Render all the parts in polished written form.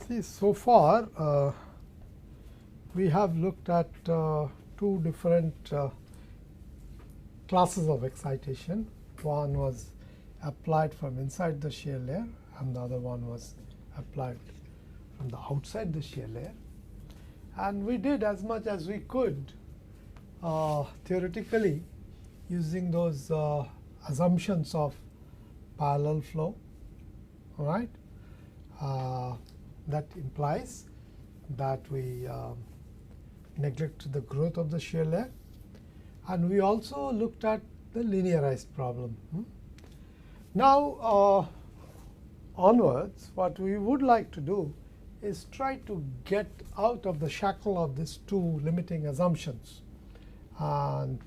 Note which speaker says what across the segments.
Speaker 1: See, so far we have looked at two different classes of excitation. One was applied from inside the shear layer and the other one was applied from the outside the shear layer. And we did as much as we could theoretically using those assumptions of parallel flow, all right. That implies that we neglect the growth of the shear layer, and we also looked at the linearized problem. Now onwards, what we would like to do is try to get out of the shackle of these two limiting assumptions and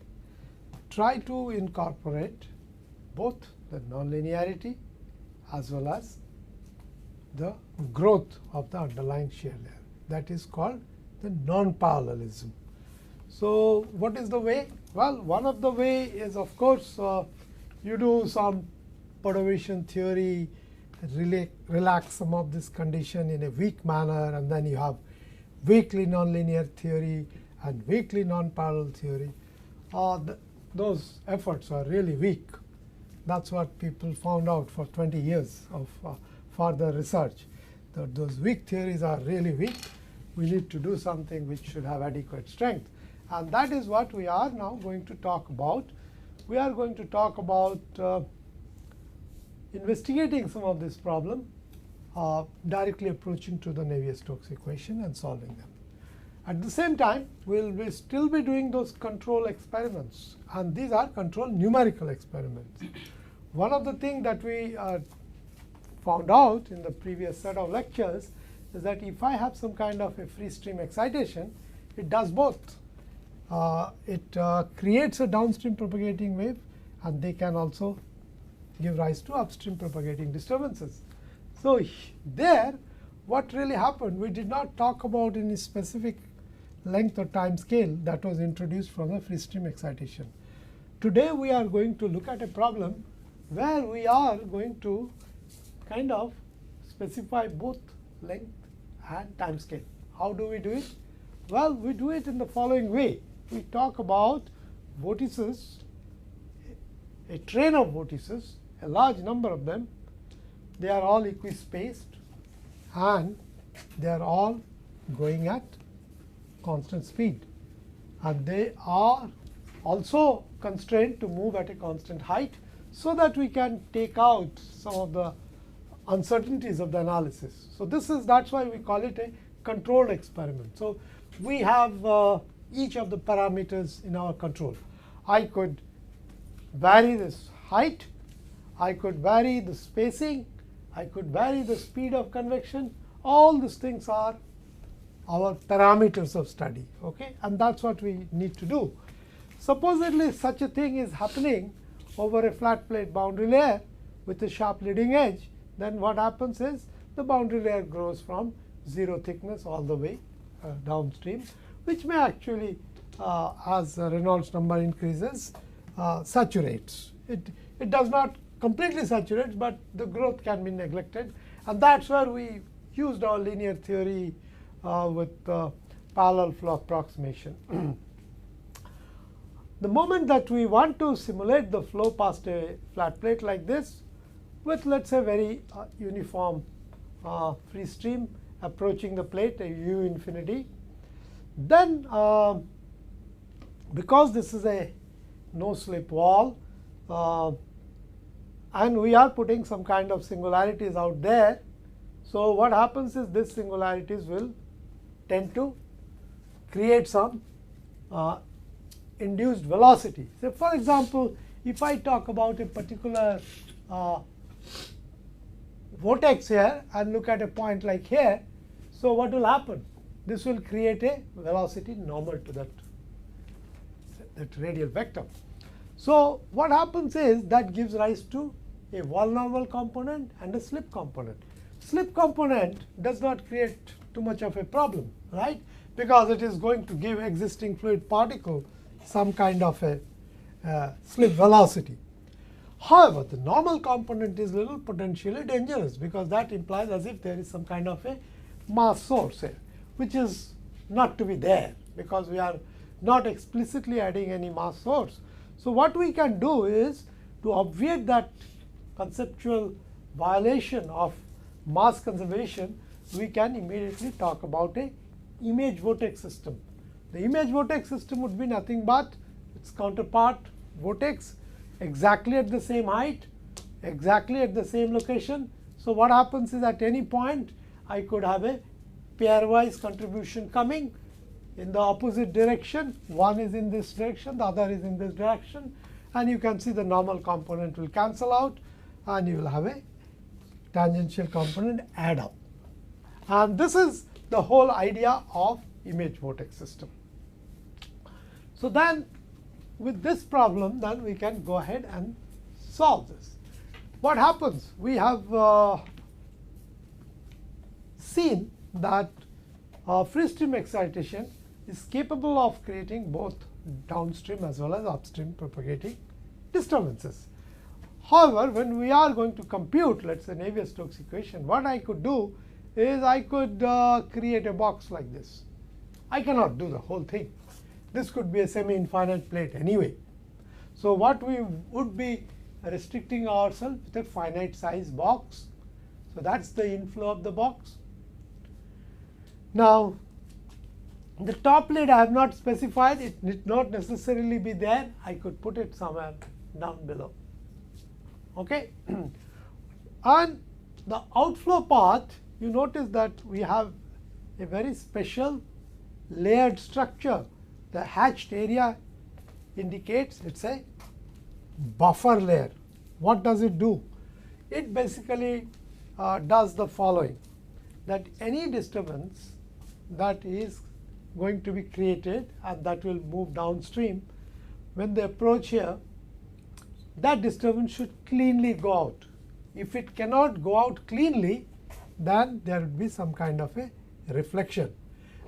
Speaker 1: try to incorporate both the nonlinearity as well as the growth of the underlying shear layer. That is called the non-parallelism. So what is the way? Well, one of the way is, of course, you do some perturbation theory, relax some of this condition in a weak manner, and then you have weakly nonlinear theory and weakly non-parallel theory. Those efforts are really weak. That's what people found out for 20 years of further research, that those weak theories are really weak. We need to do something which should have adequate strength. And that is what we are now going to talk about. We are going to talk about investigating some of this problem, directly approaching to the Navier-Stokes equation and solving them. At the same time, we will still be doing those control experiments, and these are control numerical experiments. One of the things that we found out in the previous set of lectures is that if I have some kind of a free stream excitation, it does both. It creates a downstream propagating wave, and they can also give rise to upstream propagating disturbances. So there, what really happened, we did not talk about any specific length or time scale that was introduced from the free stream excitation. Today we are going to look at a problem where we are going to kind of specify both length and time scale. How do we do it? Well, we do it in the following way. We talk about vortices, a train of vortices, a large number of them. They are all equispaced and they are all going at constant speed, and they are also constrained to move at a constant height, so that we can take out some of the uncertainties of the analysis. So that's why we call it a controlled experiment. So we have each of the parameters in our control. I could vary this height, I could vary the spacing, I could vary the speed of convection. All these things are our parameters of study, okay? And that's what we need to do. Supposedly such a thing is happening over a flat plate boundary layer with a sharp leading edge, then what happens is the boundary layer grows from 0 thickness all the way downstream, which may actually, as Reynolds number increases, saturates. It does not completely saturate, but the growth can be neglected. And that's where we used our linear theory with parallel flow approximation. The moment that we want to simulate the flow past a flat plate like this with, let's say, very uniform free stream approaching the plate, a u infinity, then because this is a no slip wall and we are putting some kind of singularities out there, so what happens is these singularities will tend to create some induced velocity. So for example, if I talk about a particular vortex here and look at a point like here, so what will happen? This will create a velocity normal to that radial vector. So what happens is that gives rise to a wall normal component and a slip component. Slip component does not create too much of a problem, right? Because it is going to give existing fluid particle some kind of a slip velocity. However, the normal component is a little potentially dangerous, because that implies as if there is some kind of a mass source here, which is not to be there because we are not explicitly adding any mass source. So what we can do is to obviate that conceptual violation of mass conservation, we can immediately talk about a image vortex system. The image vortex system would be nothing but its counterpart vortex, exactly at the same height, exactly at the same location. So what happens is at any point I could have a pairwise contribution coming in the opposite direction. One is in this direction, the other is in this direction, and you can see the normal component will cancel out and you will have a tangential component add up. And this is the whole idea of image vortex system. So then with this problem, then we can go ahead and solve this. What happens? We have seen that free stream excitation is capable of creating both downstream as well as upstream propagating disturbances. However, when we are going to compute, let's say, Navier-Stokes equation, what I could do is I could create a box like this. I cannot do the whole thing. This could be a semi-infinite plate anyway. So what we would be restricting ourselves with a finite size box. So that's the inflow of the box. Now, the top lid I have not specified. It need not necessarily be there. I could put it somewhere down below. Okay. And the outflow path, you notice that we have a very special layered structure. The hatched area indicates it's a buffer layer. What does it do? It basically does the following, that any disturbance that is going to be created and that will move downstream, when they approach here, that disturbance should cleanly go out. If it cannot go out cleanly, then there would be some kind of a reflection,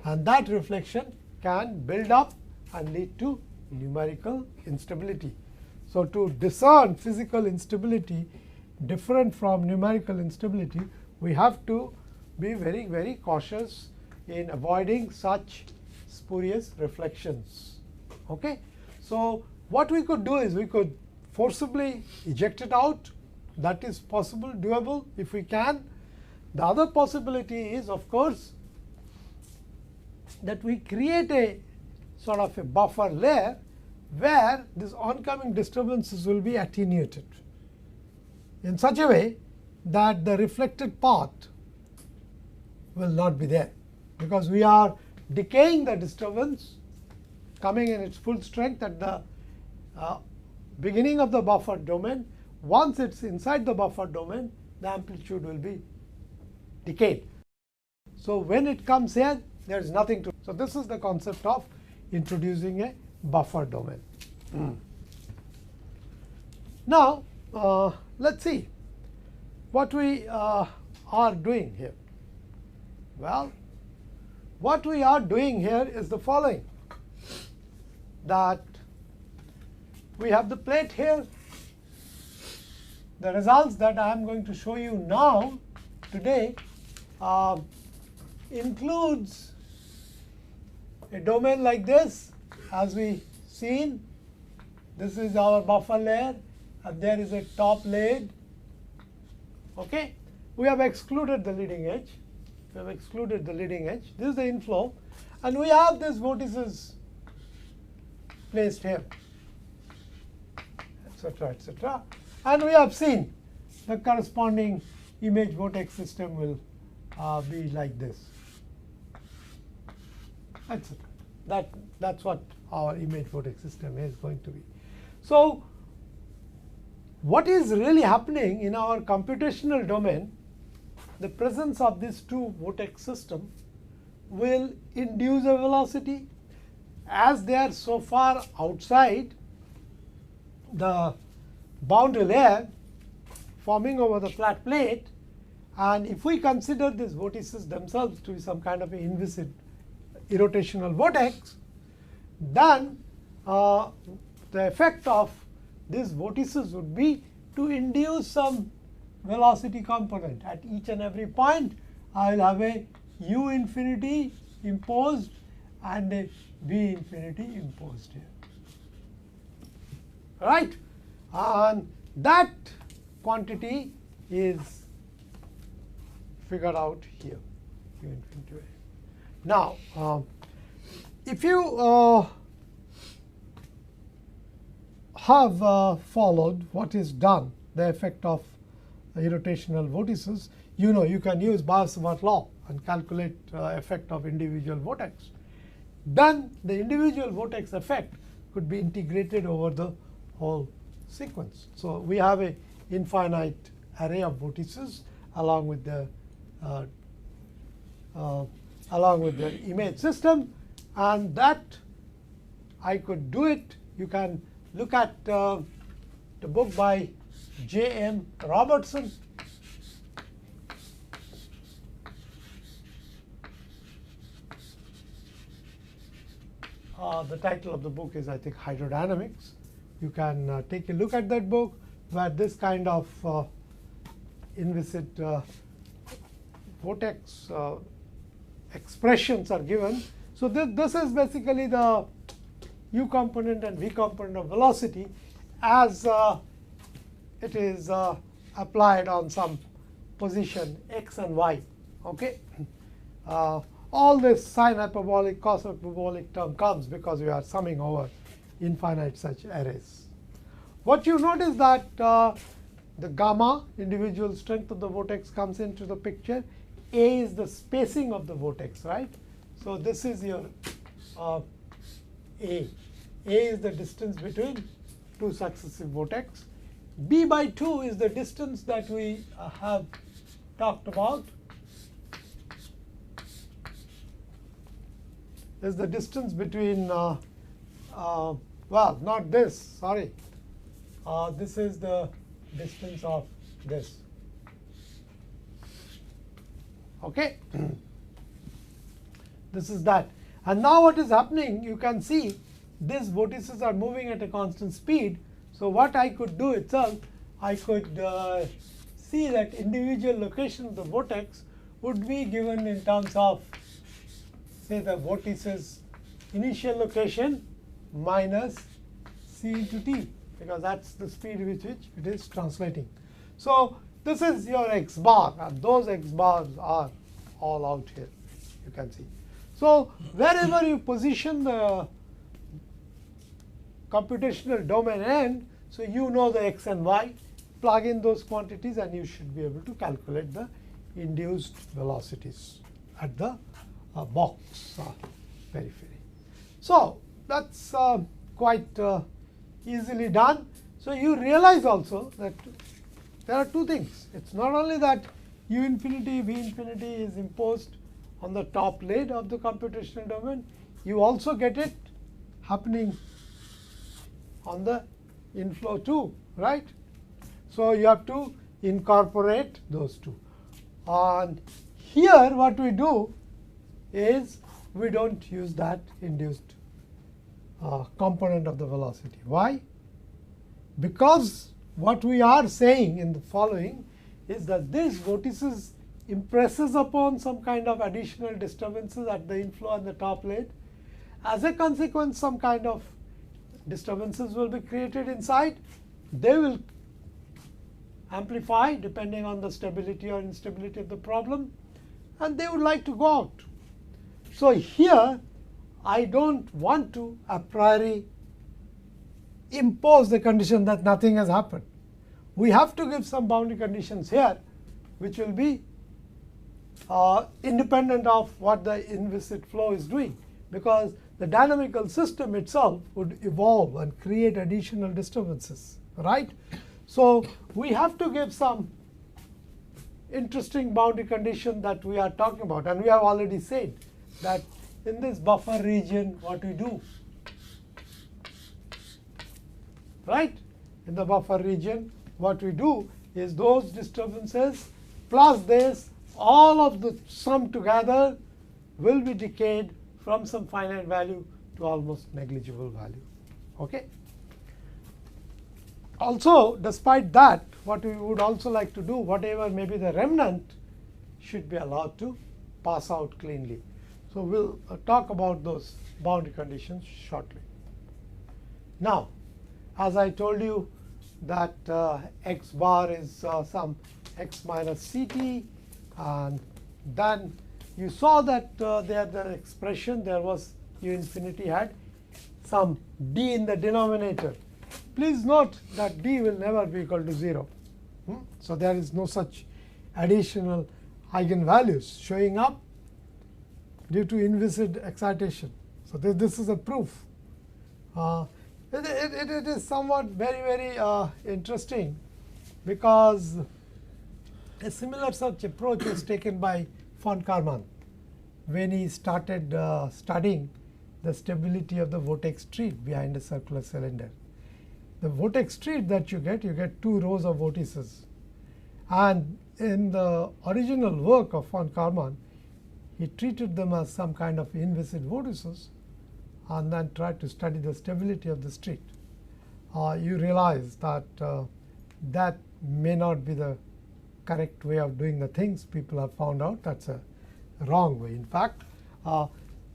Speaker 1: and that reflection can build up and lead to numerical instability. So to discern physical instability different from numerical instability, we have to be very, very cautious in avoiding such spurious reflections. Okay? So what we could do is we could forcibly eject it out. That is possible, doable if we can. The other possibility is, of course, that we create a sort of a buffer layer where these oncoming disturbances will be attenuated in such a way that the reflected path will not be there, because we are decaying the disturbance coming in its full strength at the beginning of the buffer domain. Once it's inside the buffer domain, the amplitude will be decayed. So when it comes here, there is nothing to. So this is the concept of introducing a buffer domain. Now let's see what we are doing here. Well, what we are doing here is the following, that we have the plate here. The results that I am going to show you now today includes a domain like this, as we seen. This is our buffer layer, and there is a top lid. Okay, we have excluded the leading edge. We have excluded the leading edge. This is the inflow, and we have these vortices placed here, etc., etc. And we have seen the corresponding image vortex system will be like this, etc. That's what our image vortex system is going to be. So what is really happening in our computational domain, the presence of these two vortex system will induce a velocity. As they are so far outside the boundary layer forming over the flat plate, and if we consider these vortices themselves to be some kind of an inviscid irrotational vortex, then the effect of these vortices would be to induce some velocity component. At each and every point, I will have a u infinity imposed and a v infinity imposed here. Right? And that quantity is figured out here, u infinity. Now, if you have followed what is done, the effect of irrotational vortices, you know you can use Biot-Savart law and calculate effect of individual vortex. Then the individual vortex effect could be integrated over the whole sequence. So we have a infinite array of vortices along with the image system, and that I could do it. You can look at the book by J.M. Robertson. The title of the book is, I think, Hydrodynamics. You can take a look at that book where this kind of inviscid vortex expressions are given. So this is basically the u component and v component of velocity as it is applied on some position x and y. Okay. All this sine hyperbolic, cos hyperbolic term comes because we are summing over infinite such arrays. What you notice that the gamma, individual strength of the vortex, comes into the picture. A is the spacing of the vortex, right? So this is your A. A is the distance between two successive vortex. B by 2 is the distance that we have talked about. Is the distance between, well, not this, sorry. This is the distance of this. Okay. This is that. And now what is happening, you can see these vortices are moving at a constant speed. So what I could do itself, I could see that individual location of the vortex would be given in terms of, say, the vortice's initial location minus c into t, because that's the speed with which it is translating. So this is your x bar, and those x bars are all out here, you can see. So wherever you position the computational domain n, so you know the x and y, plug in those quantities and you should be able to calculate the induced velocities at the box periphery. So that's quite easily done. So you realize also that there are two things. It's not only that u infinity, v infinity is imposed on the top lid of the computational domain, you also get it happening on the inflow too, right? So you have to incorporate those two. And here what we do is we don't use that induced component of the velocity. Why? Because what we are saying in the following is that this vortices impresses upon some kind of additional disturbances at the inflow and the top lid. As a consequence, some kind of disturbances will be created inside. They will amplify depending on the stability or instability of the problem, and they would like to go out. So here I don't want to a priori impose the condition that nothing has happened. We have to give some boundary conditions here which will be independent of what the inviscid flow is doing, because the dynamical system itself would evolve and create additional disturbances, right? So we have to give some interesting boundary condition that we are talking about, and we have already said that in this buffer region what we do, right? In the buffer region what we do is those disturbances plus this, all of the sum together will be decayed from some finite value to almost negligible value. Okay. Also, despite that, what we would also like to do, whatever may be the remnant should be allowed to pass out cleanly. So we'll talk about those boundary conditions shortly. Now, as I told you that x bar is some x minus ct, and then you saw that there the expression there was u infinity had some d in the denominator. Please note that d will never be equal to 0. So there is no such additional eigenvalues showing up due to inviscid excitation. So this is a proof. It is somewhat very interesting, because a similar such approach was taken by von Karman when he started studying the stability of the vortex street behind a circular cylinder. The vortex street that you get 2 rows of vortices. And in the original work of von Karman, he treated them as some kind of inviscid vortices and then tried to study the stability of the street. You realize that that may not be the correct way of doing the things. People have found out that's a wrong way. In fact,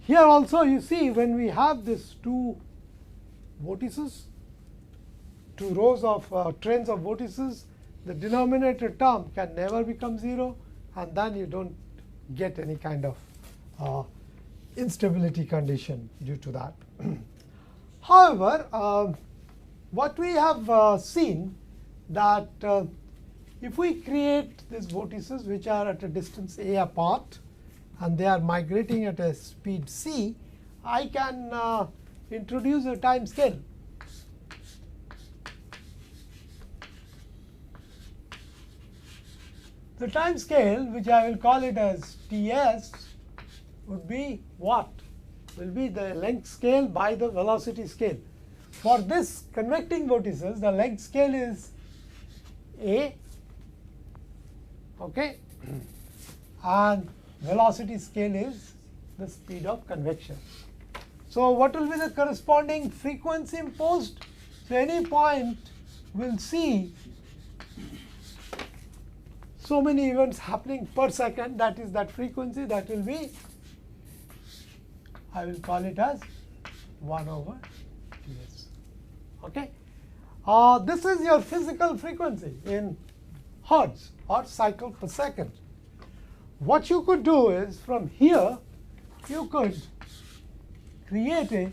Speaker 1: here also you see when we have these 2 vortices, 2 rows of trains of vortices, the denominator term can never become 0, and then you don't get any kind of instability condition due to that. However, what we have seen that if we create these vortices which are at a distance a apart and they are migrating at a speed c, I can introduce a time scale. The time scale, which I will call it as Ts, would be what? Will be the length scale by the velocity scale. For this convecting vortices, the length scale is A, okay, and velocity scale is the speed of convection. So what will be the corresponding frequency imposed? So any point will see so many events happening per second, that is that frequency, that will be, I will call it as 1 over Ts. Okay. This is your physical frequency in hertz or cycle per second. What you could do is from here you could create a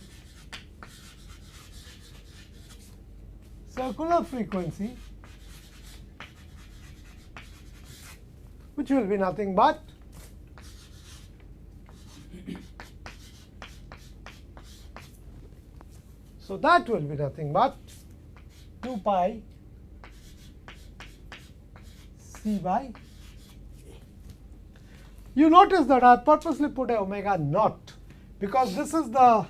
Speaker 1: circular frequency which will be nothing but so that will be nothing but 2 pi c by A. You notice that I purposely put a omega naught because this is the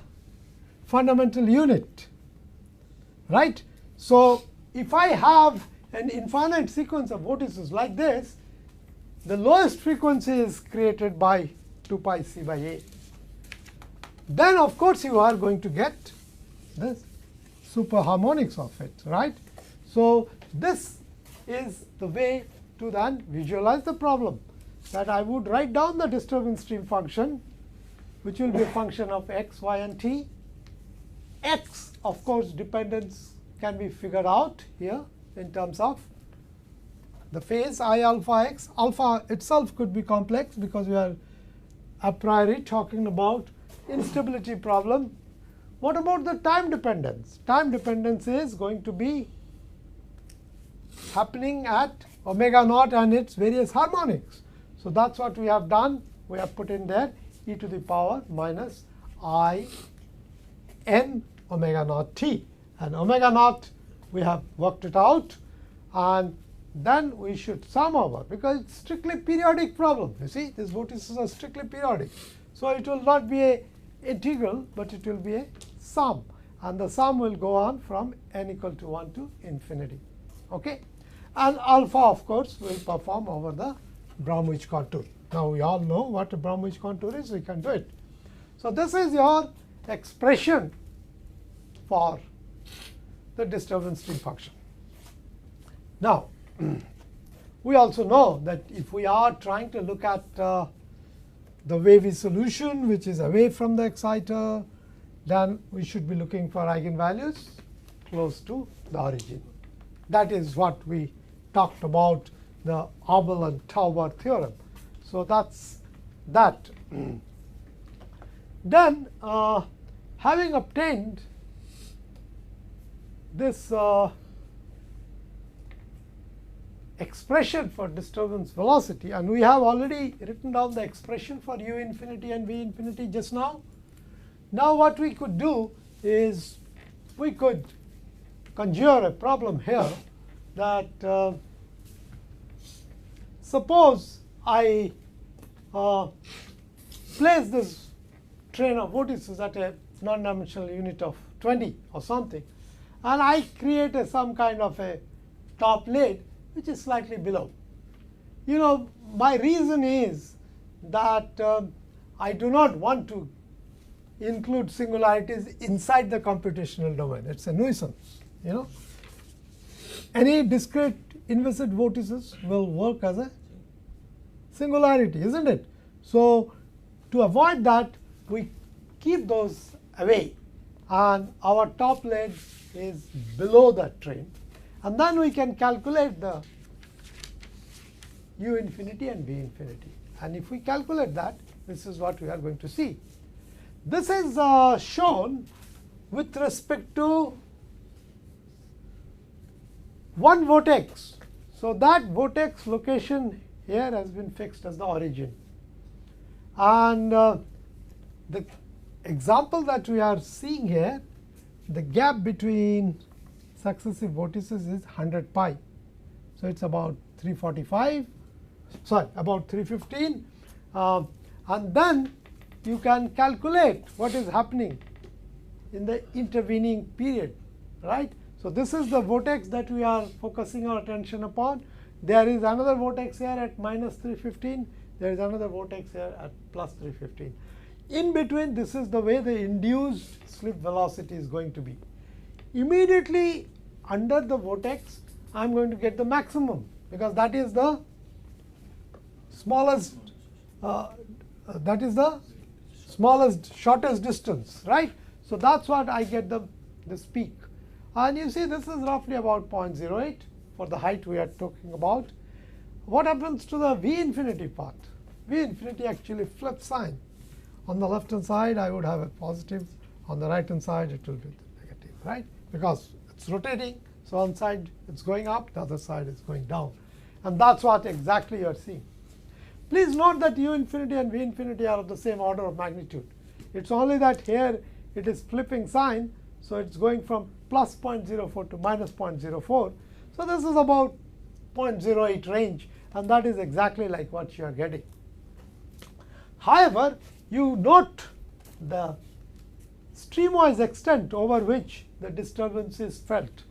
Speaker 1: fundamental unit, right? So if I have an infinite sequence of vortices like this, the lowest frequency is created by 2 pi c by A. Then of course you are going to get this superharmonics of it, right? So this is the way to then visualize the problem, that I would write down the disturbance stream function, which will be a function of x, y, and t. X, of course, dependence can be figured out here in terms of the phase I alpha x. Alpha itself could be complex because we are a priori talking about instability problem. What about the time dependence? Time dependence is going to be happening at omega naught and its various harmonics. So that's what we have done. We have put in there e to the power minus I n omega naught t. And omega naught, we have worked it out. And then we should sum over, because it's strictly periodic problem. You see, these vortices are strictly periodic. So it will not be a integral, but it will be a sum. And the sum will go on from n equal to 1 to infinity. Okay? And alpha, of course, will perform over the Bromwich contour. Now we all know what a Bromwich contour is. We can do it. So this is your expression for the disturbance stream function. Now, we also know that if we are trying to look at the wavy solution which is away from the exciter, then we should be looking for eigenvalues close to the origin. That is what we talked about, the Abel and Tauber theorem. So that's that. Then having obtained this expression for disturbance velocity, and we have already written down the expression for u infinity and v infinity just now. Now what we could do is we could conjure a problem here that suppose I place this train of vortices at a non-dimensional unit of 20 or something, and I create some kind of a top lid which is slightly below. You know, my reason is that I do not want to include singularities inside the computational domain. It's a nuisance, you know. Any discrete inviscid vortices will work as a singularity, isn't it? So to avoid that, we keep those away, and our top lid is below that train. And then we can calculate the u infinity and v infinity. And if we calculate that, this is what we are going to see. This is shown with respect to one vortex. So that vortex location here has been fixed as the origin. And the example that we are seeing here, the gap between successive vortices is 100 pi. So it's about 345, sorry, about 315. And then you can calculate what is happening in the intervening period, right? So this is the vortex that we are focusing our attention upon. There is another vortex here at minus 315. There is another vortex here at plus 315. In between, this is the way the induced slip velocity is going to be. Immediately under the vortex, I am going to get the maximum, because that is the smallest, shortest distance, right? So that's what I get this peak. And you see, this is roughly about 0.08 for the height we are talking about. What happens to the v infinity part? V infinity actually flips sign. On the left hand side, I would have a positive. On the right hand side, it will be negative, right? Because it's rotating. So one side it's going up, the other side is going down. And that's what exactly you are seeing. Please note that u infinity and v infinity are of the same order of magnitude. It's only that here it is flipping sign. So it's going from plus 0.04 to minus 0.04. So this is about 0.08 range. And that is exactly like what you are getting. However, you note the streamwise extent over which the disturbance is felt.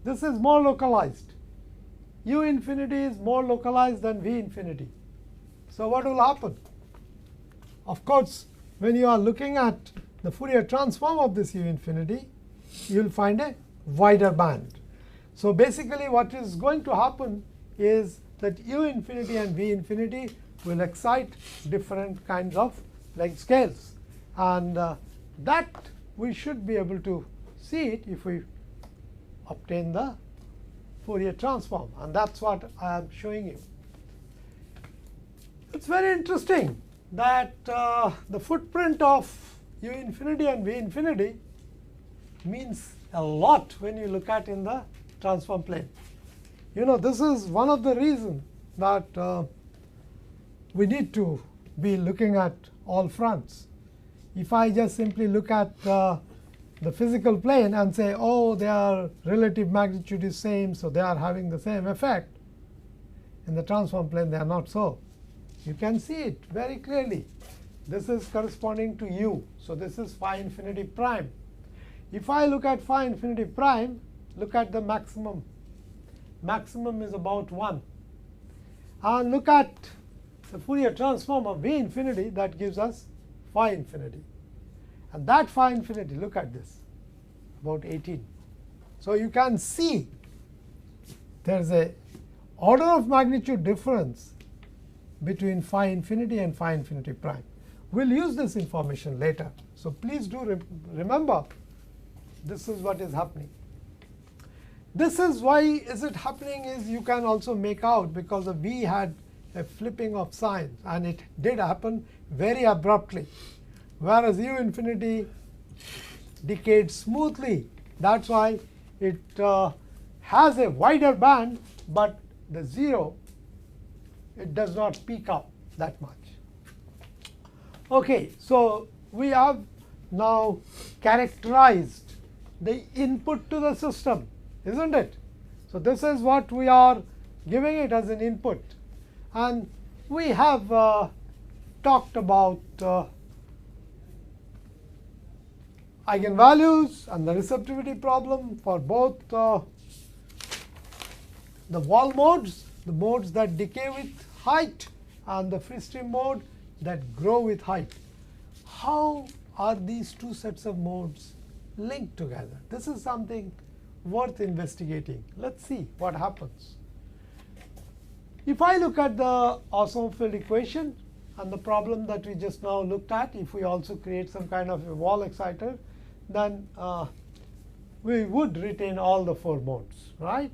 Speaker 1: This is more localized. U infinity is more localized than v infinity. So what will happen? Of course, when you are looking at the Fourier transform of this u infinity, you will find a wider band. So basically what is going to happen is that u infinity and v infinity will excite different kinds of length scales. And that we should be able to see it if we obtain the Fourier transform. And that's what I am showing you. It's very interesting that the footprint of u infinity and v infinity means a lot when you look at in the transform plane. You know, this is one of the reasons that we need to be looking at all fronts. If I just simply look at the physical plane and say, oh, their relative magnitude is same, so they are having the same effect, in the transform plane they are not so. You can see it very clearly. This is corresponding to u. So this is phi infinity prime. If I look at phi infinity prime, look at the maximum. Maximum is about 1. And look at the Fourier transform of v infinity, that gives us phi infinity. And that phi infinity, look at this, about 18. So you can see there is a order of magnitude difference between phi infinity and phi infinity prime. We'll use this information later. So please do remember this is what is happening. This is why is it happening is you can also make out because the V had a flipping of signs and it did happen very abruptly, whereas U infinity decayed smoothly. That's why it has a wider band, but the 0, it does not peak up that much. Okay, so we have now characterized the input to the system, isn't it? So this is what we are giving it as an input. And we have talked about eigenvalues and the receptivity problem for both the wall modes, the modes that decay with height, and the free stream mode that grow with height. How are these two sets of modes linked together? This is something worth investigating. Let's see what happens. If I look at the Osmo field equation and the problem that we just now looked at, if we also create some kind of a wall exciter, then we would retain all the 4 modes, right?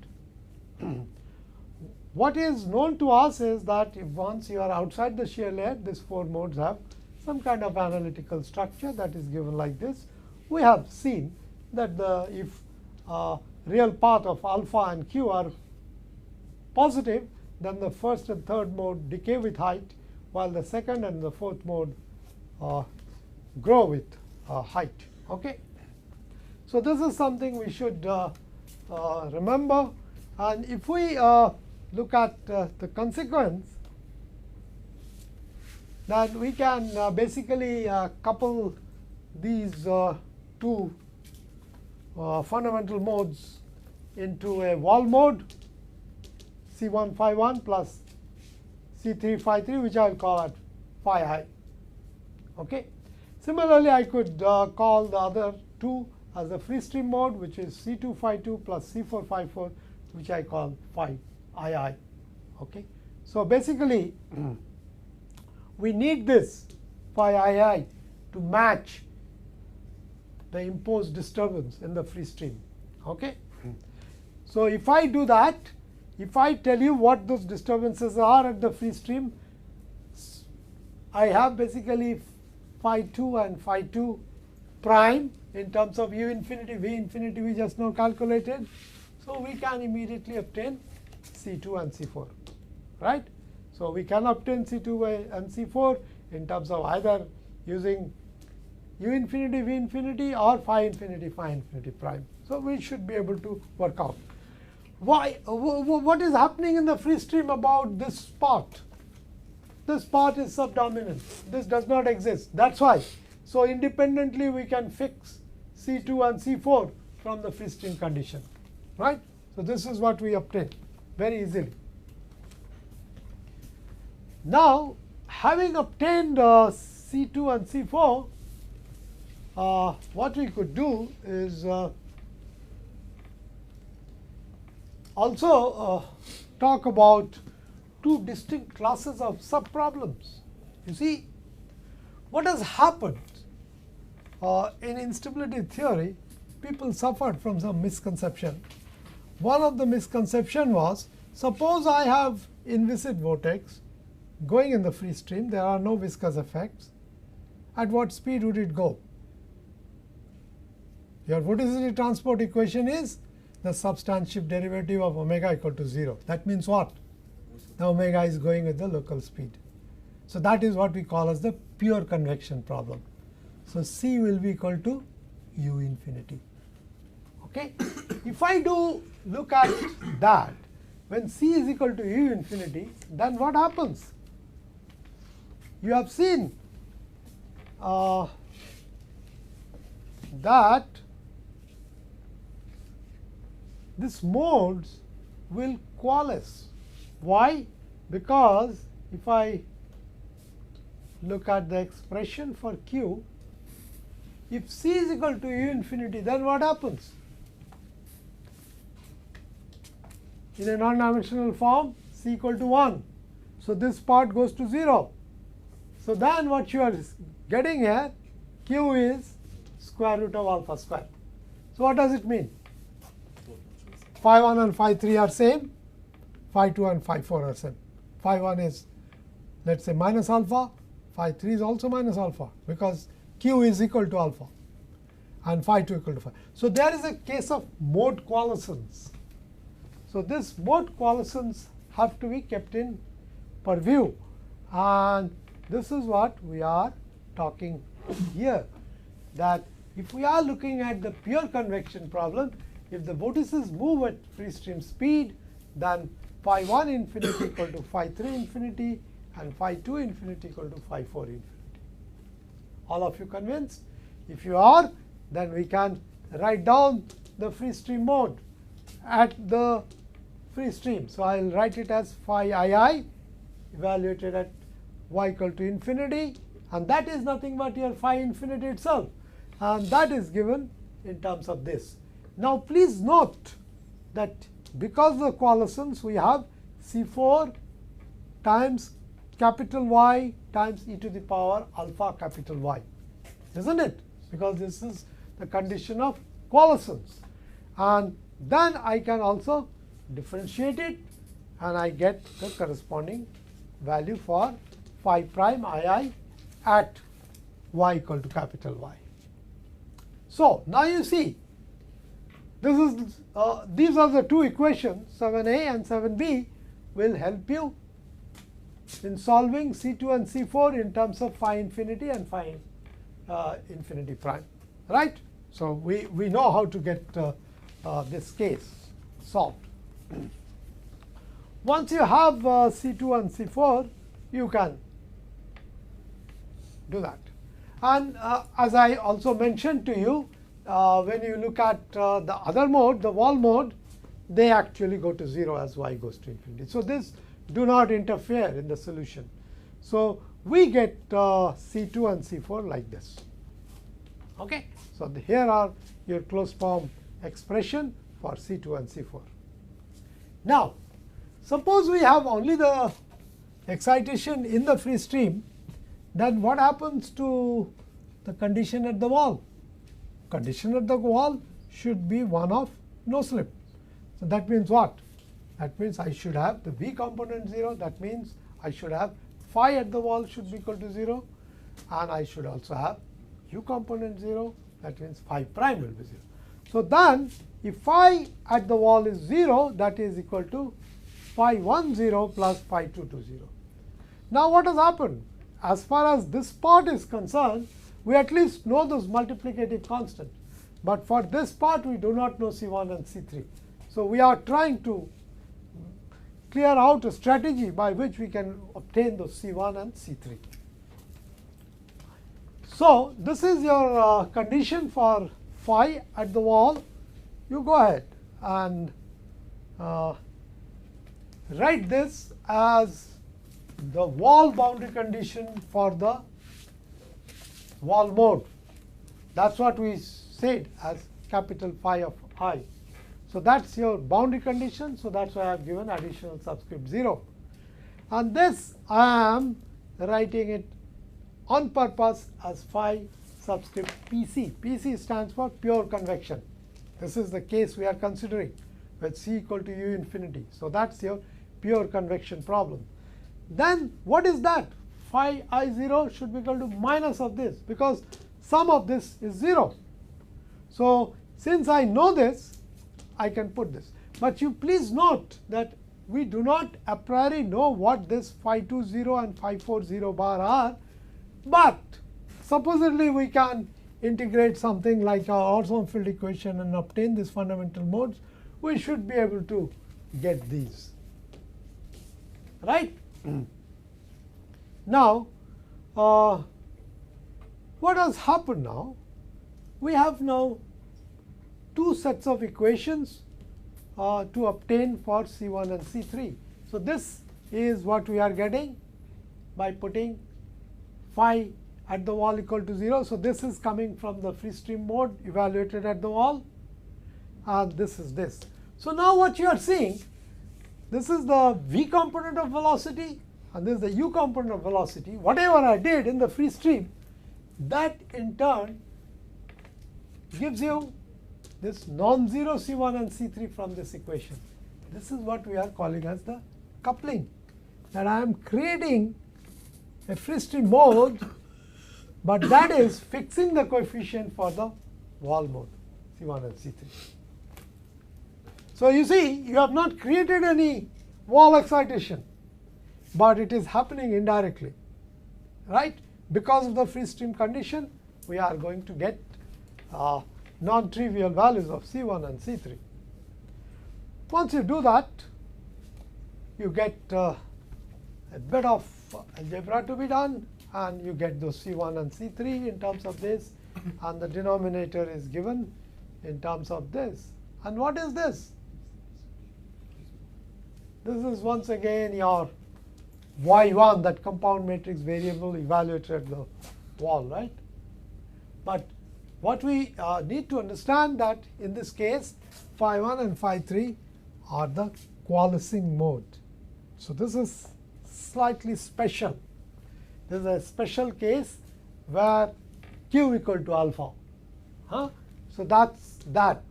Speaker 1: What is known to us is that if once you are outside the shear layer, these 4 modes have some kind of analytical structure that is given like this. We have seen that if real part of alpha and q are positive, then the first and third mode decay with height, while the second and the fourth mode grow with height. Okay, so this is something we should remember. And if we look at the consequence, then we can basically couple these two fundamental modes into a wall mode, C1 plus C3 phi3, which I will call at phi I. Okay. Similarly, I could call the other two as a free stream mode, which is C2 phi2 plus C4 phi4, which I call phi II. Okay. So basically, we need this phi II to match the imposed disturbance in the free stream. Okay. So if I do that, if I tell you what those disturbances are at the free stream, I have basically phi 2 and phi 2 prime in terms of u infinity, v infinity we just now calculated. So we can immediately obtain C2 and C4, right? So we can obtain C2 and C4 in terms of either using u infinity, v infinity, or phi infinity prime. So we should be able to work out. Why? What is happening in the free stream about this part? This part is subdominant. This does not exist. That's why. So independently we can fix C2 and C4 from the free stream condition, right? So this is what we obtain very easily. Now, having obtained C2 and C4, what we could do is also talk about two distinct classes of subproblems. You see, what has happened in instability theory, people suffered from some misconception. One of the misconception was, suppose I have inviscid vortex going in the free stream, there are no viscous effects. At what speed would it go? Your vorticity transport equation is the substantive derivative of omega equal to 0. That means what? The omega is going with the local speed. So that is what we call as the pure convection problem. So C will be equal to u infinity. Okay. If I do look at that, when C is equal to u infinity, then what happens? You have seen that these modes will coalesce. Why? Because if I look at the expression for Q, if C is equal to u infinity, then what happens? In a non-dimensional form, C equal to 1. So this part goes to 0. So then what you are getting here, Q is square root of alpha square. So what does it mean? Phi 1 and phi 3 are same, phi 2 and phi 4 are same. Phi 1 is, let's say, minus alpha, phi 3 is also minus alpha, because Q is equal to alpha and phi 2 equal to phi. So there is a case of mode coalescence. So this mode coalescence have to be kept in purview, and this is what we are talking here, that if we are looking at the pure convection problem, if the vortices move at free stream speed, then phi 1 infinity equal to phi 3 infinity and phi 2 infinity equal to phi 4 infinity. All of you convinced? If you are, then we can write down the free stream mode at the free stream. So I will write it as phi II evaluated at y equal to infinity, and that is nothing but your phi infinity itself, and that is given in terms of this. Now please note that because of the coalescence, we have C4 times capital Y times e to the power alpha capital Y, isn't it? Because this is the condition of coalescence. And then I can also differentiate it, and I get the corresponding value for phi prime II at y equal to capital Y. So now you see, this is these are the two equations, 7a and 7b, will help you in solving C2 and C4 in terms of phi infinity and phi infinity prime, right? So we know how to get this case solved. Once you have C2 and C4, you can do that. And as I also mentioned to you, when you look at the other mode, the wall mode, they actually go to 0 as y goes to infinity. So this do not interfere in the solution. So we get C2 and C4 like this. Okay. So here are your closed form expression for C2 and C4. Now, suppose we have only the excitation in the free stream, then what happens to the condition at the wall? Condition at the wall should be one of no slip. So that means what? That means I should have the V component 0. That means I should have phi at the wall should be equal to 0, and I should also have U component 0. That means phi prime will be 0. So then if phi at the wall is 0, that is equal to phi 1 0 plus phi 2 2 0. Now what has happened? As far as this part is concerned, we at least know those multiplicative constant. But for this part, we do not know C1 and C3. So we are trying to clear out a strategy by which we can obtain those C1 and C3. So this is your condition for phi at the wall. You go ahead and write this as the wall boundary condition for the wall mode. That's what we said as capital phi of I. So that's your boundary condition. So that's why I have given additional subscript 0. And this I am writing it on purpose as phi subscript PC. PC stands for pure convection. This is the case we are considering with C equal to U infinity. So that's your pure convection problem. Then what is that? Phi I0 should be equal to minus of this, because sum of this is 0. So since I know this, I can put this. But you please note that we do not a priori know what this phi 2 0 and phi 4 0 bar are, but supposedly we can integrate something like our Orson field equation and obtain these fundamental modes. We should be able to get these, right? Now, what has happened now? We have now two sets of equations to obtain for C1 and C3. So this is what we are getting by putting phi at the wall equal to 0. So this is coming from the free stream mode evaluated at the wall, and this is this. So now what you are seeing, this is the V component of velocity, and this is the u component of velocity, whatever I did in the free stream, that in turn gives you this non-zero C1 and C3 from this equation. This is what we are calling as the coupling, that I am creating a free stream mode, but that is fixing the coefficient for the wall mode, C1 and C3. So you see, you have not created any wall excitation, but it is happening indirectly, right? Because of the free stream condition, we are going to get non-trivial values of C1 and C3. Once you do that, you get a bit of algebra to be done, and you get those C1 and C3 in terms of this, and the denominator is given in terms of this. And what is this? This is once again your y1, that compound matrix variable evaluated at the wall, right? But what we need to understand that in this case, phi 1 and phi 3 are the coalescing mode. So this is slightly special. This is a special case where q equal to alpha. So that's that.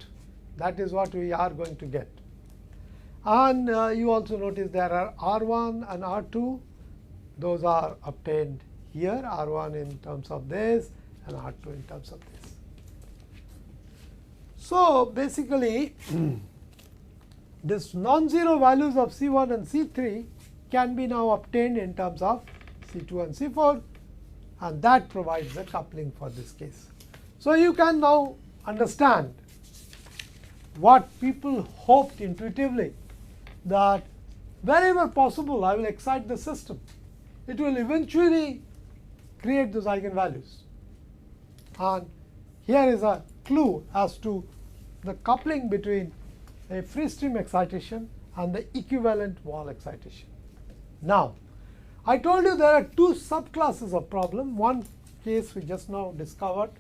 Speaker 1: That is what we are going to get. And you also notice there are R1 and R2. Those are obtained here, R1 in terms of this and R2 in terms of this. So basically, this non-zero values of C1 and C3 can be now obtained in terms of C2 and C4, and that provides the coupling for this case. So you can now understand what people hoped intuitively, that wherever possible I will excite the system. It will eventually create those eigenvalues. And here is a clue as to the coupling between a free stream excitation and the equivalent wall excitation. Now, I told you there are two subclasses of problem. One case we just now discovered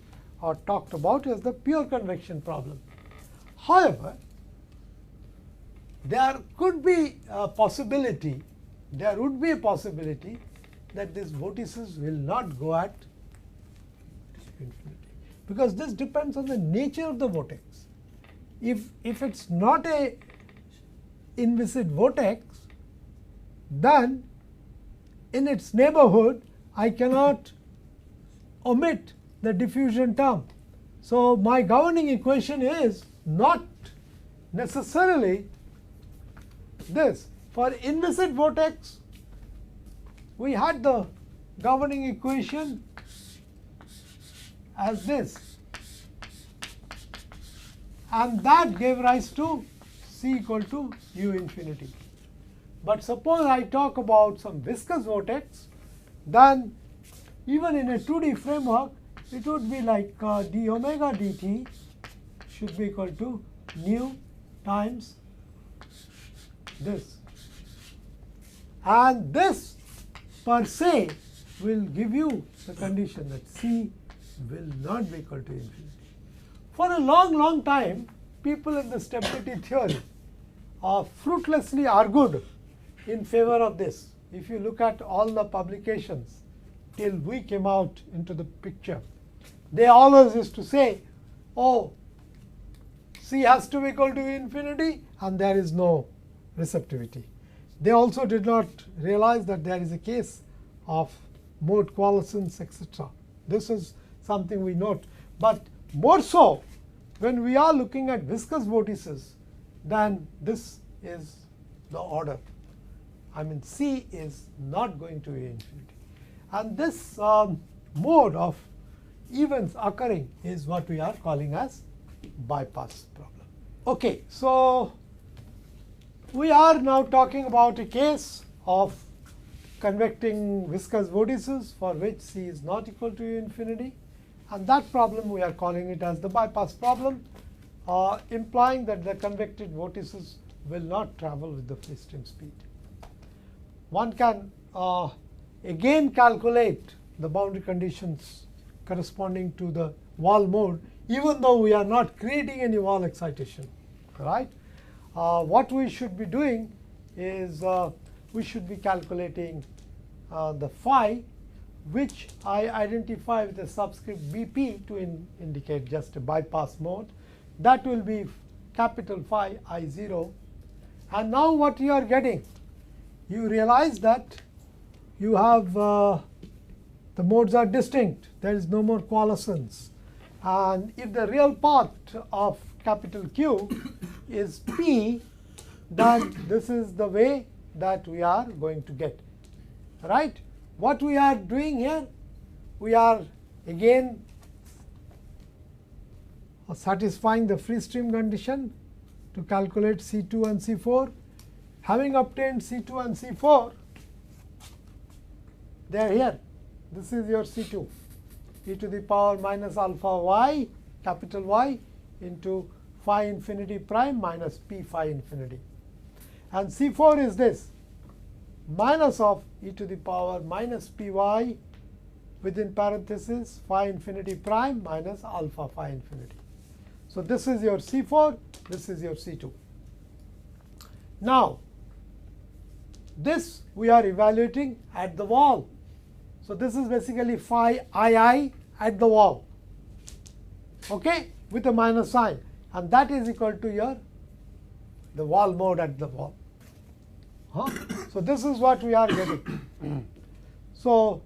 Speaker 1: or talked about is the pure convection problem. However, there would be a possibility that these vortices will not go at infinity, because this depends on the nature of the vortex. If it's not a inviscid vortex, then in its neighborhood I cannot omit the diffusion term. So my governing equation is not necessarily this. For inviscid vortex, we had the governing equation as this, and that gave rise to C equal to u infinity. But suppose I talk about some viscous vortex, then even in a 2D framework, it would be like d omega dt should be equal to nu times this. And this per se will give you the condition that C will not be equal to infinity. For a long time, people in the stability theory fruitlessly argued in favor of this. If you look at all the publications till we came out into the picture, they always used to say, oh, C has to be equal to infinity and there is no receptivity. They also did not realize that there is a case of mode coalescence, etc. This is something we note. But more so, when we are looking at viscous vortices, then this is the order. I mean, C is not going to be infinity. And this mode of events occurring is what we are calling as bypass problem. Okay, so we are now talking about a case of convecting viscous vortices for which C is not equal to infinity. And that problem we are calling it as the bypass problem, implying that the convected vortices will not travel with the free stream speed. One can again calculate the boundary conditions corresponding to the wall mode, even though we are not creating any wall excitation, right? What we should be doing is we should be calculating the phi, which I identify with a subscript BP to indicate just a bypass mode. That will be capital phi I0. And now what you are getting, you realize that you have the modes are distinct. There is no more coalescence. And if the real part of capital Q is P, then this is the way that we are going to get. Right? What we are doing here, we are again satisfying the free stream condition to calculate C2 and C4. Having obtained C2 and C4, they are here. This is your C2, e to the power minus alpha y, capital Y, into phi infinity prime minus p phi infinity. And C4 is this, minus of e to the power minus py within parenthesis phi infinity prime minus alpha phi infinity. So this is your C4, this is your C2. Now, this we are evaluating at the wall. So this is basically phi II at the wall, okay, with a minus sign, and that is equal to the wall mode at the wall. So this is what we are getting. So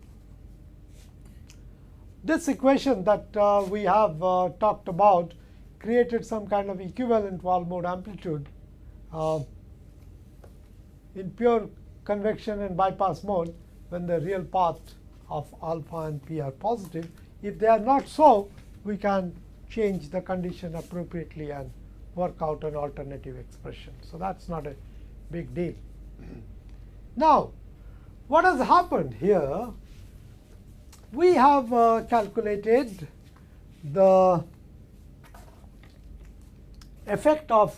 Speaker 1: this equation that we have talked about created some kind of equivalent wall mode amplitude in pure convection and bypass mode when the real part of alpha and p are positive. If they are not so, we can change the condition appropriately and work out an alternative expression. So that's not a big deal. Now, what has happened here? We have calculated the effect of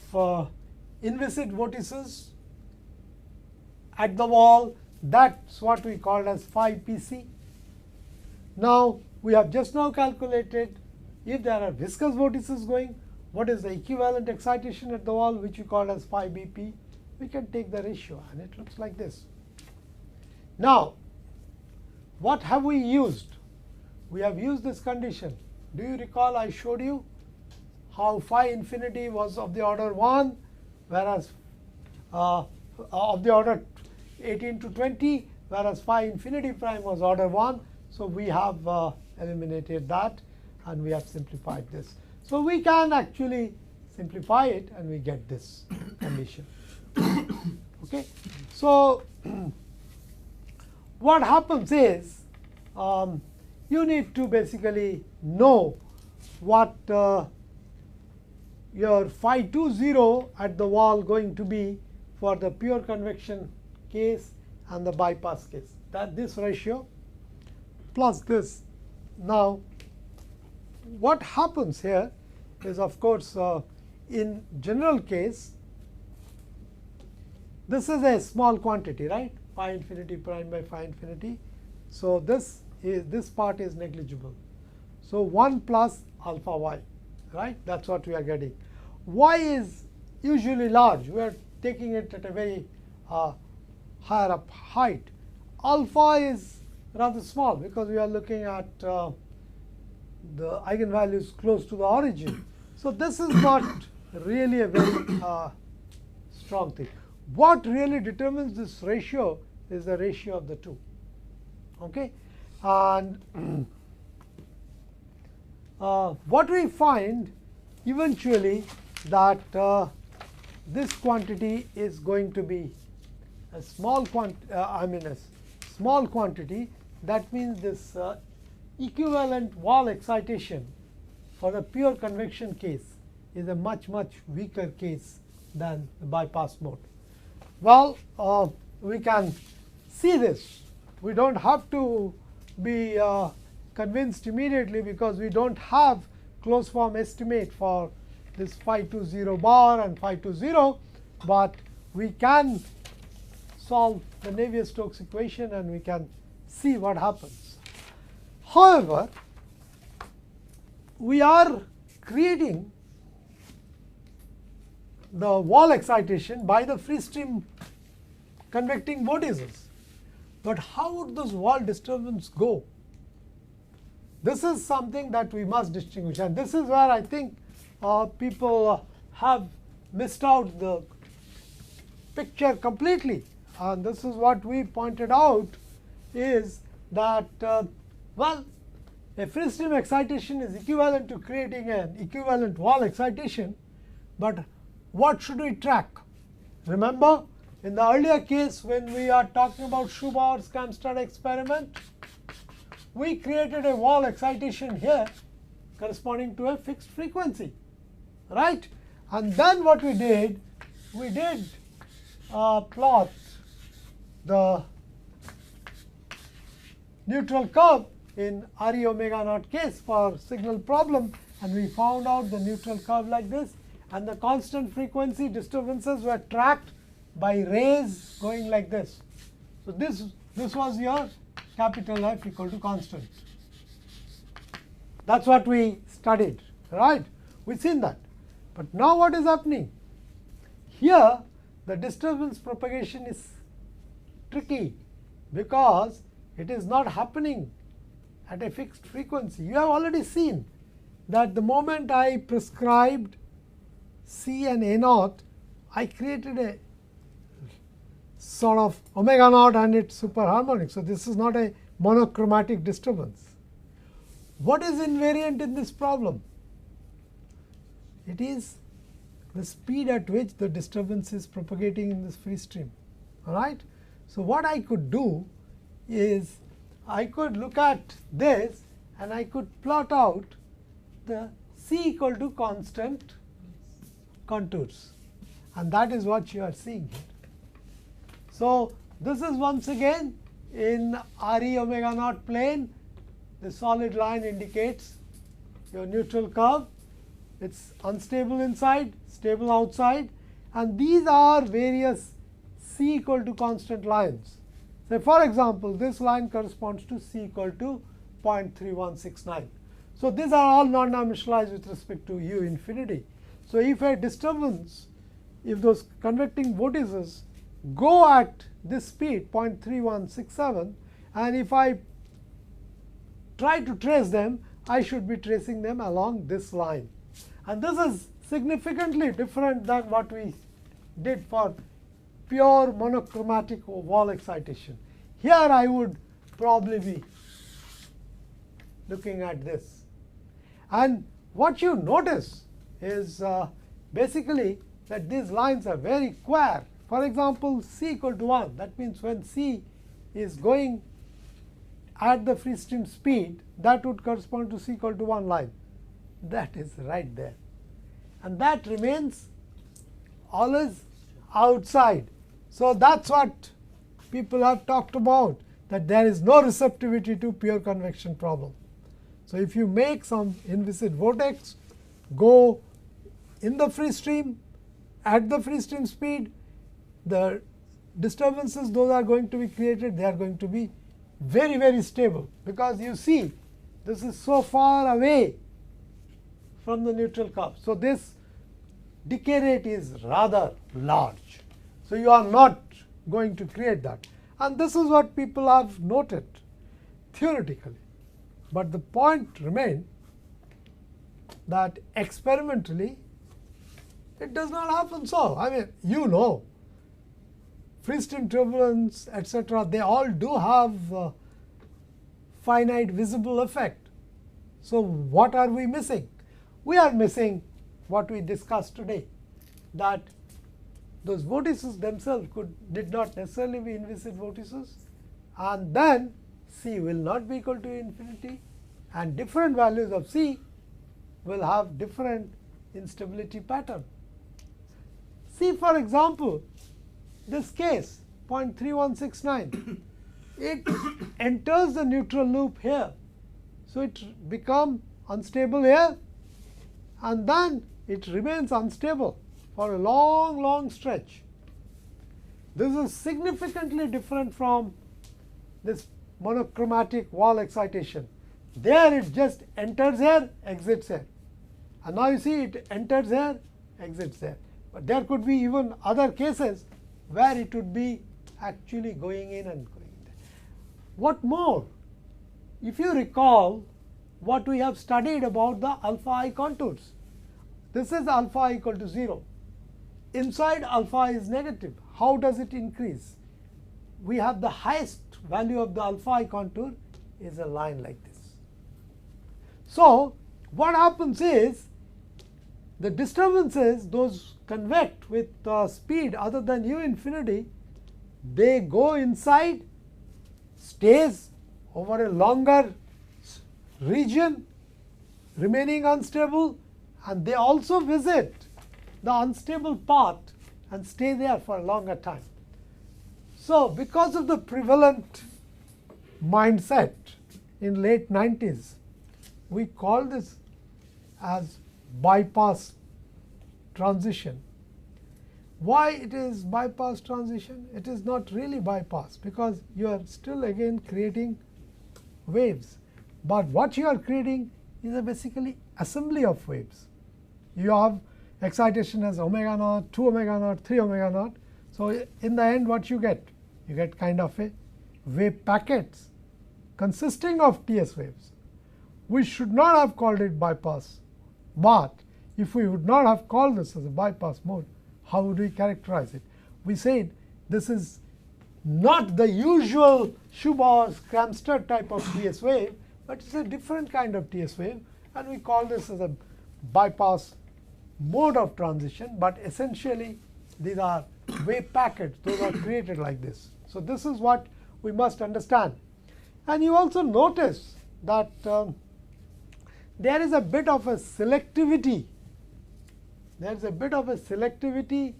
Speaker 1: inviscid vortices at the wall. That's what we call as phi PC. Now, we have just now calculated if there are viscous vortices going, what is the equivalent excitation at the wall, which we call as phi BP. We can take the ratio, and it looks like this. Now, what have we used? We have used this condition. Do you recall I showed you how phi infinity was of the order 1, whereas of the order 18 to 20, whereas phi infinity prime was order 1. So we have eliminated that, and we have simplified this. So we can actually simplify it, and we get this condition. Okay. So what happens is you need to basically know what your phi 20 at the wall going to be for the pure convection case and the bypass case. That this ratio plus this. Now, what happens here is, of course, in general case, this is a small quantity, right? Phi infinity prime by phi infinity. So this part is negligible. So 1 plus alpha y, right? That's what we are getting. Y is usually large. We are taking it at a very higher up height. Alpha is rather small because we are looking at the eigenvalues close to the origin. So this is not really a very strong thing. What really determines this ratio is the ratio of the two. Okay, and what we find eventually that this quantity is going to be a small small quantity. That means this equivalent wall excitation for the pure convection case is a much weaker case than the bypass mode. Well, we can see this. We don't have to be convinced immediately because we don't have closed form estimate for this phi 20 bar and phi 20, but we can solve the Navier-Stokes equation and we can see what happens. However, we are creating the wall excitation by the free stream convecting vortices. But how would this wall disturbance go? This is something that we must distinguish, and this is where I think people have missed out the picture completely. And this is what we pointed out, is that well, a free stream excitation is equivalent to creating an equivalent wall excitation, but what should we track? Remember, in the earlier case when we are talking about Schumacher-Skamstad experiment, we created a wall excitation here corresponding to a fixed frequency, right? And then what we did plot the neutral curve in RE omega naught case for signal problem, and we found out the neutral curve like this, and the constant frequency disturbances were tracked by rays going like this. So this was your capital F equal to constant. That's what we studied, right? We've seen that. But now what is happening? Here the disturbance propagation is tricky because it is not happening at a fixed frequency. You have already seen that the moment I prescribed C and A naught, I created a sort of omega naught and its superharmonic. So this is not a monochromatic disturbance. What is invariant in this problem? It is the speed at which the disturbance is propagating in this free stream. All right. So what I could do is I could look at this and I could plot out the C equal to constant contours, and that is what you are seeing here. So this is once again in RE omega naught plane. The solid line indicates your neutral curve. It's unstable inside, stable outside, and these are various C equal to constant lines. So for example, this line corresponds to C equal to 0.3169. So these are all non-dimensionalized with respect to u infinity. So if a disturbance, if those convecting vortices go at this speed 0.3167, and if I try to trace them, I should be tracing them along this line. And this is significantly different than what we did for pure monochromatic wall excitation. Here I would probably be looking at this. And what you notice is basically that these lines are very square. For example, C equal to 1, that means when C is going at the free stream speed, that would correspond to C equal to 1 line. That is right there. And that remains always outside. So that's what people have talked about, that there is no receptivity to pure convection problem. So if you make some inviscid vortex go in the free stream at the free stream speed, the disturbances those are going to be created, they are going to be very, very stable, because you see this is so far away from the neutral curve. So this decay rate is rather large. So you are not going to create that. And this is what people have noted theoretically. But the point remains that experimentally it does not happen so. I mean, you know, free stream turbulence, etc., they all do have finite visible effect. So what are we missing? We are missing what we discussed today, that those vortices themselves did not necessarily be inviscid vortices, and then C will not be equal to infinity, and different values of C will have different instability pattern. See, for example, this case 0.3169, it enters the neutral loop here. So it becomes unstable here, and then it remains unstable for a long, long stretch. This is significantly different from this monochromatic wall excitation. There it just enters here, exits here. And now you see it enters here, exits there. But there could be even other cases where it would be actually going in and going there. What more? If you recall what we have studied about the alpha I contours, this is alpha I equal to 0. Inside alpha is negative. How does it increase? We have the highest value of the alpha I contour is a line like this. So what happens is the disturbances, those convect with speed other than u infinity, they go inside, stays over a longer region, remaining unstable, and they also visit the unstable part and stay there for a longer time. So because of the prevalent mindset in late 90s, we call this as bypass transition. Why it is bypass transition? It is not really bypass, because you are still again creating waves. But what you are creating is a basically assembly of waves. You have excitation as omega naught, 2 omega naught, 3 omega naught. So in the end what you get? You get kind of a wave packets consisting of TS waves. We should not have called it bypass, but if we would not have called this as a bypass mode, how would we characterize it? We said this is not the usual Schumacher-Kramster type of TS wave, but it's a different kind of TS wave, and we call this as a bypass mode of transition. But essentially these are wave packets, those are created like this. So this is what we must understand. And you also notice that there is a bit of a selectivity. There is a bit of a selectivity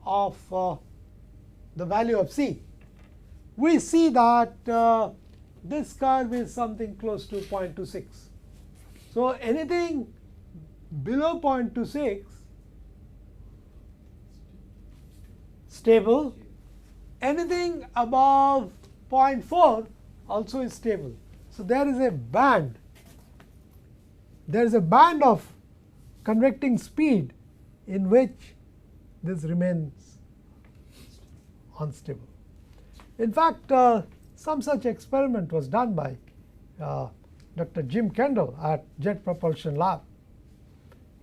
Speaker 1: of the value of C. We see that this curve is something close to 0.26. So anything below 0.26 stable, anything above 0.4 also is stable. So there is a band. There is a band of convecting speed in which this remains unstable. In fact, some such experiment was done by Dr. Jim Kendall at Jet Propulsion Lab.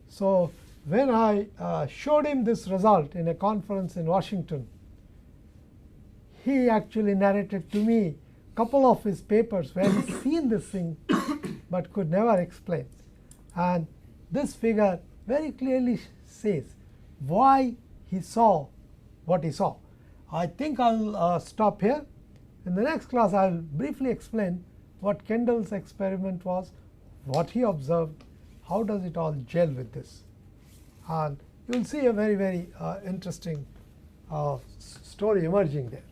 Speaker 1: So when I showed him this result in a conference in Washington, he actually narrated to me a couple of his papers where he seen this thing but could never explain. And this figure very clearly says why he saw what he saw. I think I'll stop here. In the next class, I'll briefly explain what Kendall's experiment was, what he observed, how does it all gel with this. And you'll see a very, very interesting story emerging there.